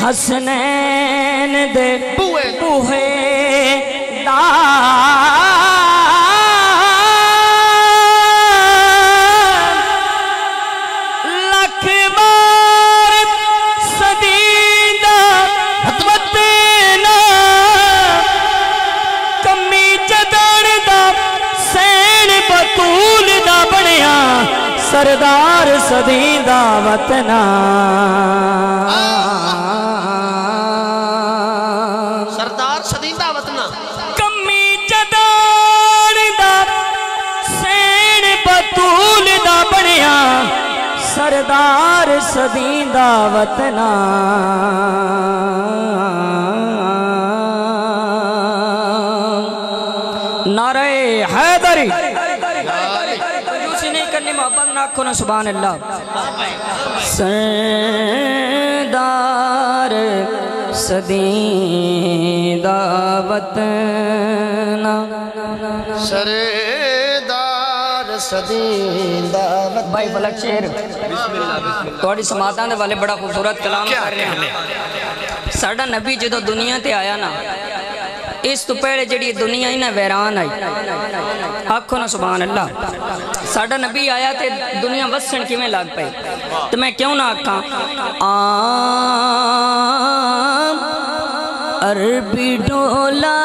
حسنین دے بوہے دا سردار صدی دا وطنا سردار صدی دا وطنا کمی جدار دا سین بطول دا بنیا سردار صدی دا وطنا نعرہ حیدری محبت ناکھو نا سبحان اللہ سردار صدی دا وطنا سردار صدی دا وطنا بھائی فلک شیر توڑی سماعتاں دے والے بڑا خوبصورت کلام کر رہے ہیں ساڑھا نبی جدو دنیا تے آیا نا اس تو پہلے جڑی دنیا ہی نا ویران آئی آکھو نا سبحان اللہ ساڑھا نبی آیا تے دنیا وسن کی میں لگ پائی تو میں کیوں نہ آکھاں عربی ڈولا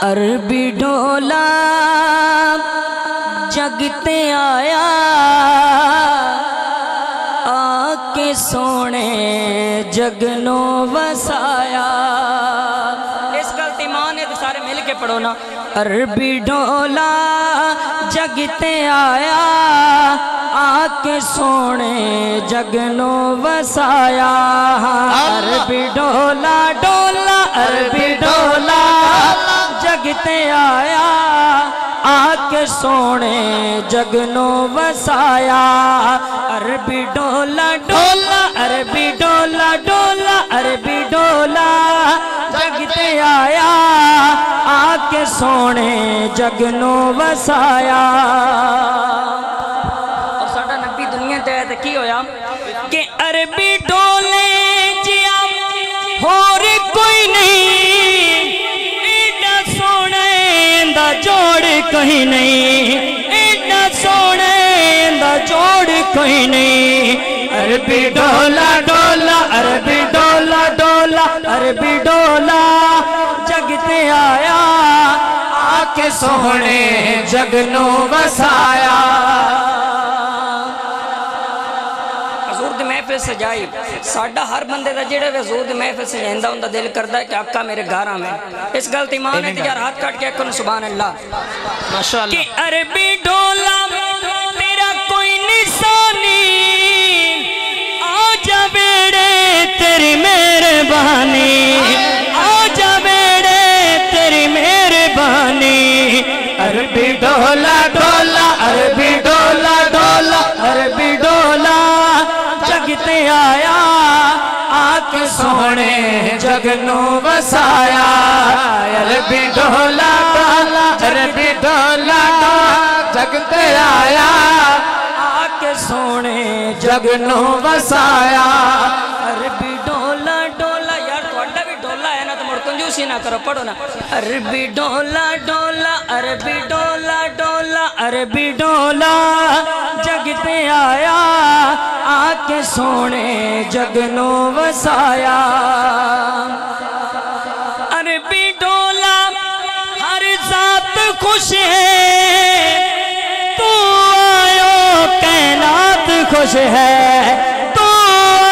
عربی ڈولا جگتے آیا آکے سونے جگنو وسایا اس گلت ایمان ہے تو سارے مل کے پڑھو نا عربی ڈولا جگتے آیا آکے سونے جگنو وسایا عربی ڈولا ڈولا عربی ڈولا جگتے آیا آکے سونے جگنو وسایا عربی ڈولا ڈولا عربی ڈولا ڈولا عربی ڈولا جگتے آیا آکے سونے جگنو وسایا اور ساڑھا نبی دنیا تے آیا کی ہویا کہ عربی ڈولے جیا اور کوئی نہیں ایڈا سونے دا جوڑ کوئی نہیں ایڈا سونے دا جوڑ کوئی نہیں عربی ڈولا ڈولا عربی ڈولا ڈولا عربی ڈولا جگتے آیا آکے سونے جگنو وسایا حضور دی محفل سجائی ساڑھا ہر بندے دا جڑے حضور دی محفل سجائندہ ان دا دل کردہ ہے کہ آقا میرے گھارہ میں اس غلط ایمان ہے تجار ہاتھ کٹ کے کن سبحان اللہ کہ عربی ڈولا تیرا کوئی نسانی آجا بیڑے تیری مہربانی آجا بیڑے تیری مہربانی عربی ڈولا ڈولا عربی ڈولا ڈولا عربی ڈولا جگتے آیا آکے سونے جگنو وسایا عربی ڈولا ڈولا عربی ڈولا جگتے آیا آکے سونے جگنو وسایا عربی ڈولا ڈولا یار تو اڈا بھی ڈولا ہے نا تو مڑ کنجوسی نہ کرو پڑھو نا عربی ڈولا ڈولا عربی ڈولا ڈولا عربی ڈولا جگتے آیا آکے سونے جگنو وسایا عربی ڈولا ہر ذات خوش ہے تو آیو کائنات خوش ہے تو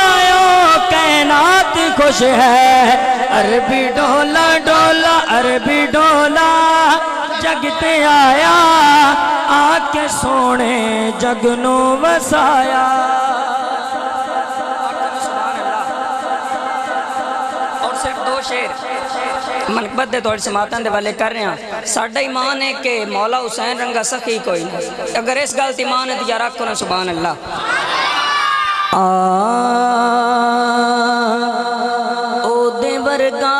آیو کائنات خوش ہے عربی ڈولا ڈولا عربی ڈولا جگتے آیا آکے سونے جگنو وسایا اور صرف دو شعر منقبت دے توڑ سماعتاں دے والے کر رہے ہیں ساڑھا ایمان ہے کہ مولا حسین رنگا سخی کوئی نہیں اگر اس غلط ایمان ہے تو یا رکھو نا سبحان اللہ او دے ورگا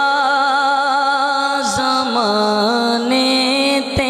زمانے تے